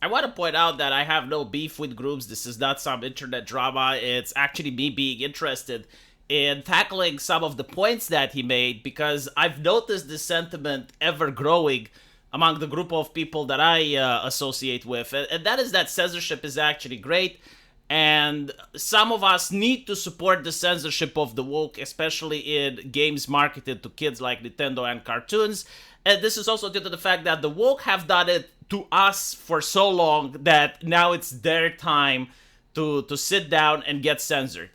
I want to point out that I have no beef with Grummz. This is not some internet drama. It's actually me being interested in tackling some of the points that he made because I've noticed this sentiment ever growing among the group of people that I associate with, and that is that censorship is actually great. And some of us need to support the censorship of the woke, especially in games marketed to kids like Nintendo and cartoons. And this is also due to the fact that the woke have done it to us for so long that now it's their time to sit down and get censored.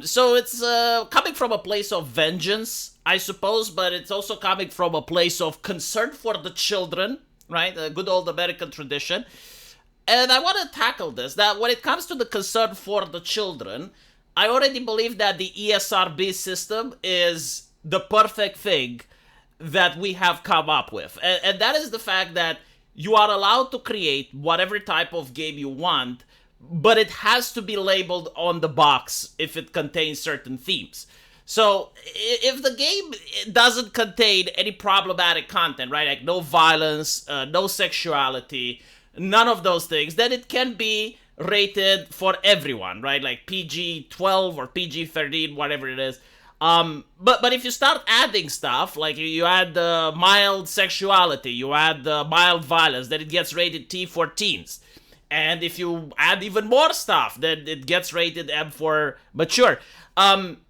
So it's coming from a place of vengeance, I suppose, but it's also coming from a place of concern for the children, right? A good old American tradition. And I want to tackle this, that when it comes to the concern for the children, I already believe that the ESRB system is the perfect thing that we have come up with. And that is the fact that you are allowed to create whatever type of game you want, but it has to be labeled on the box if it contains certain themes. So if the game doesn't contain any problematic content, right, like no violence, no sexuality, none of those things, then it can be rated for everyone, right, like PG-12 or PG-13, whatever it is. But if you start adding stuff, like you add mild sexuality, you add mild violence, then it gets rated T for teens. And if you add even more stuff, then it gets rated M for mature.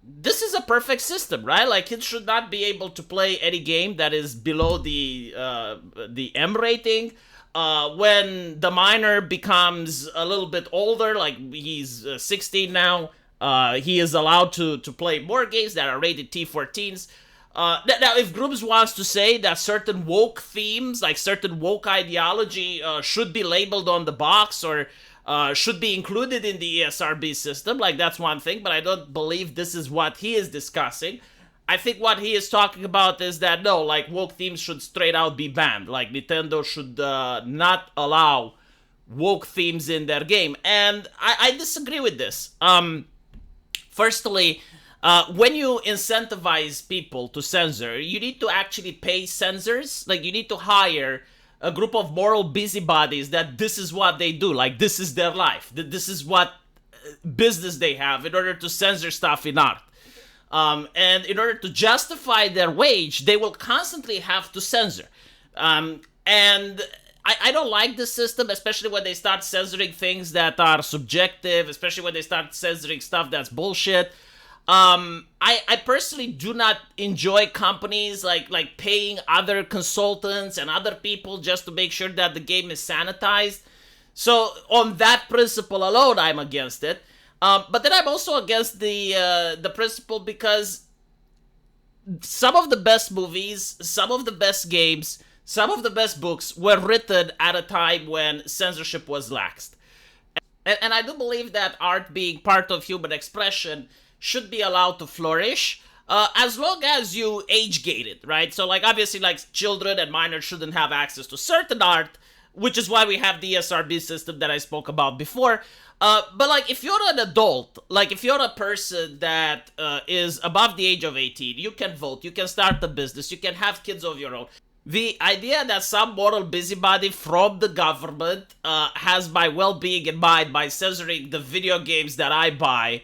This is a perfect system, right? Like, kids should not be able to play any game that is below the M rating. When the minor becomes a little bit older, like he's 16 now, he is allowed to play more games that are rated T for teens. Now, if Grummz wants to say that certain woke themes, like certain woke ideology, should be labeled on the box or should be included in the ESRB system, like that's one thing, but I don't believe this is what he is discussing. I think what he is talking about is that no, like woke themes should straight out be banned. Like Nintendo should not allow woke themes in their game, and I disagree with this. Firstly, when you incentivize people to censor, you need to actually pay censors. Like, you need to hire a group of moral busybodies that this is what they do. Like, this is their life. This is what business they have in order to censor stuff in art. And in order to justify their wage, they will constantly have to censor. And I don't like this system, especially when they start censoring things that are subjective, especially when they start censoring stuff that's bullshit. I personally do not enjoy companies like paying other consultants and other people just to make sure that the game is sanitized. So on that principle alone, I'm against it. But then I'm also against the principle because some of the best movies, some of the best games, some of the best books were written at a time when censorship was laxed. And I do believe that art, being part of human expression, should be allowed to flourish as long as you age gate it, right? So, like, obviously, like, children and minors shouldn't have access to certain art, which is why we have the ESRB system that I spoke about before. But, like, if you're an adult, like, if you're a person that is above the age of 18, you can vote, you can start a business, you can have kids of your own. The idea that some moral busybody from the government has my well-being in mind by censoring the video games that I buy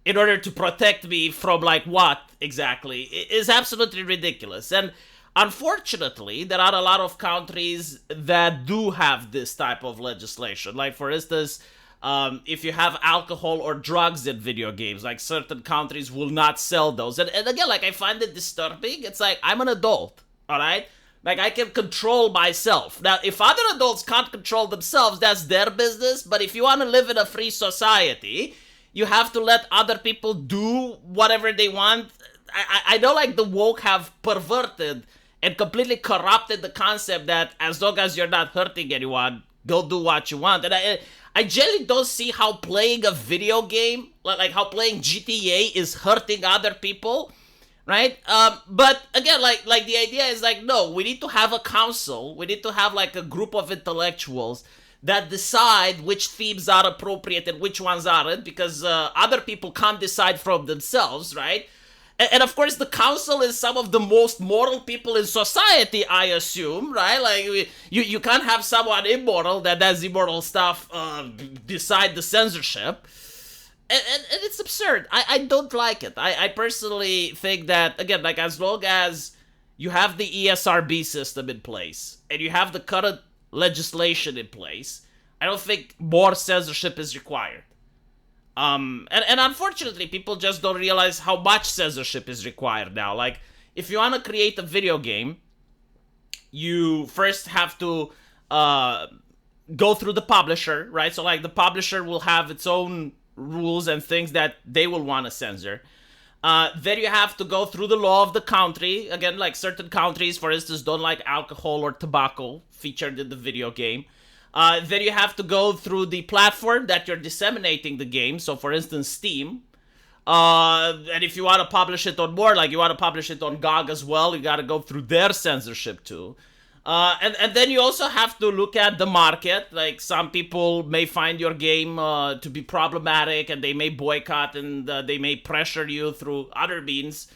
in order to protect me from, like, what exactly, is absolutely ridiculous. And unfortunately, there are a lot of countries that do have this type of legislation. Like, for instance, if you have alcohol or drugs in video games, like, certain countries will not sell those. And again, like, I find it disturbing. It's like, I'm an adult, all right? Like, I can control myself. Now, if other adults can't control themselves, that's their business. But if you want to live in a free society, you have to let other people do whatever they want. I know, like, the woke have perverted and completely corrupted the concept that as long as you're not hurting anyone, go do what you want. And I generally don't see how playing a video game, like how playing GTA is hurting other people, right? But again, like the idea is like, no, we need to have a council. We need to have like a group of intellectuals that decide which themes are appropriate and which ones aren't, because other people can't decide from themselves, right? And of course, the council is some of the most moral people in society, I assume, right? Like, you can't have someone immoral that does immoral stuff beside the censorship. And it's absurd. I don't like it. I personally think that, again, like, as long as you have the ESRB system in place and you have the current legislation in place, I don't think more censorship is required. And unfortunately, people just don't realize how much censorship is required now. Like, if you want to create a video game, you first have to go through the publisher, right? So, like, the publisher will have its own rules and things that they will want to censor. Then you have to go through the law of the country. Again, like, certain countries, for instance, don't like alcohol or tobacco featured in the video game. Then you have to go through the platform that you're disseminating the game. So, for instance, Steam. And if you want to publish it on more, like, you want to publish it on GOG as well, you got to go through their censorship too. And then you also have to look at the market. Like, some people may find your game to be problematic, and they may boycott, and they may pressure you through other means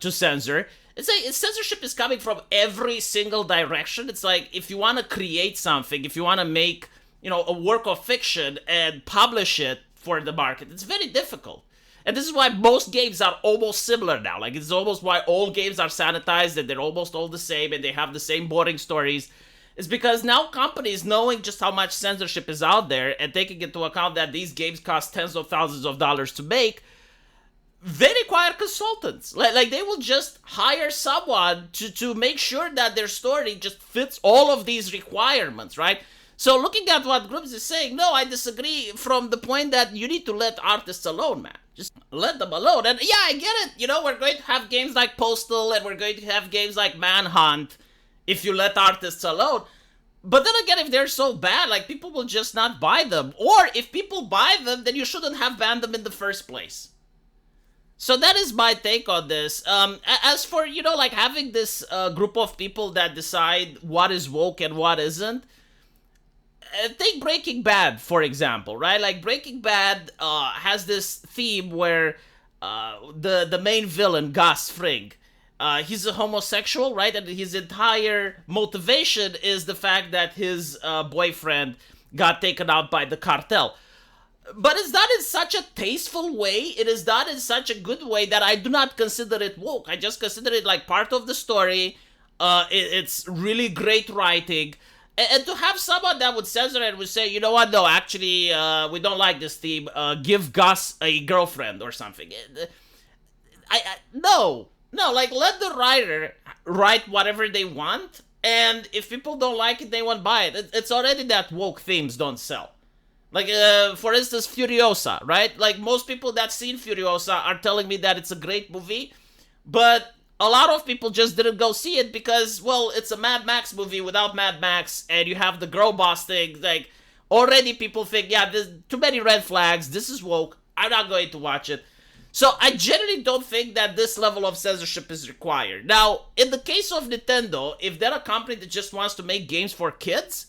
to censor. It's like, censorship is coming from every single direction. It's like, if you want to create something, if you want to make, a work of fiction and publish it for the market, it's very difficult. And this is why most games are almost similar now. Like, it's almost why all games are sanitized and they're almost all the same and they have the same boring stories. It's because now companies, knowing just how much censorship is out there and taking into account that these games cost tens of thousands of dollars to make, they require consultants. Like they will just hire someone to make sure that their story just fits all of these requirements, right? So looking at what Grummz is saying, no, I disagree from the point that you need to let artists alone, man. Just let them alone. And yeah, I get it. We're going to have games like Postal and we're going to have games like Manhunt if you let artists alone. But then again, if they're so bad, like, people will just not buy them. Or if people buy them, then you shouldn't have banned them in the first place. So that is my take on this. As for, like, having this group of people that decide what is woke and what isn't, take Breaking Bad, for example, right? Like, Breaking Bad has this theme where the main villain, Gus Fring, he's a homosexual, right? And his entire motivation is the fact that his boyfriend got taken out by the cartel. But it's done in such a tasteful way, it is done in such a good way that I do not consider it woke. I just consider it like part of the story. It's really great writing. And to have someone that would censor it would say, you know what, no, actually, we don't like this theme, give Gus a girlfriend or something. No, like, let the writer write whatever they want, and if people don't like it, they won't buy it. It's already that woke themes don't sell. Like, for instance, Furiosa, right? Like, most people that seen Furiosa are telling me that it's a great movie, but a lot of people just didn't go see it because, well, it's a Mad Max movie without Mad Max, and you have the girl boss thing. Like, already people think, yeah, there's too many red flags, this is woke, I'm not going to watch it. So I generally don't think that this level of censorship is required. Now, in the case of Nintendo, if they're a company that just wants to make games for kids,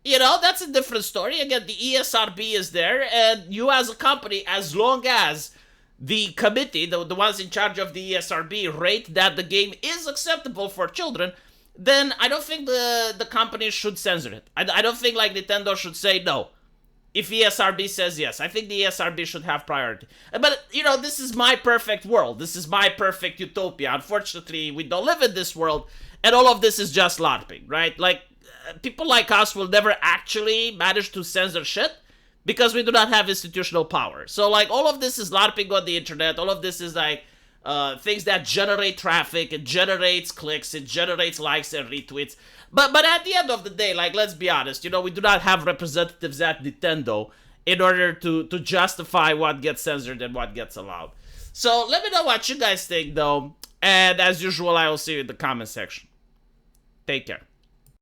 that's a different story. Again, the ESRB is there, and you as a company, as long as the committee, the ones in charge of the ESRB, rate that the game is acceptable for children, then I don't think the company should censor it. I don't think, like, Nintendo should say no if ESRB says yes. I think the ESRB should have priority. But, this is my perfect world. This is my perfect utopia. Unfortunately, we don't live in this world, and all of this is just LARPing, right? Like, people like us will never actually manage to censor shit because we do not have institutional power. So, like, all of this is LARPing on the internet. All of this is, like, things that generate traffic. It generates clicks. It generates likes and retweets. But at the end of the day, like, let's be honest, we do not have representatives at Nintendo in order to justify what gets censored and what gets allowed. So, let me know what you guys think, though. And as usual, I will see you in the comment section. Take care.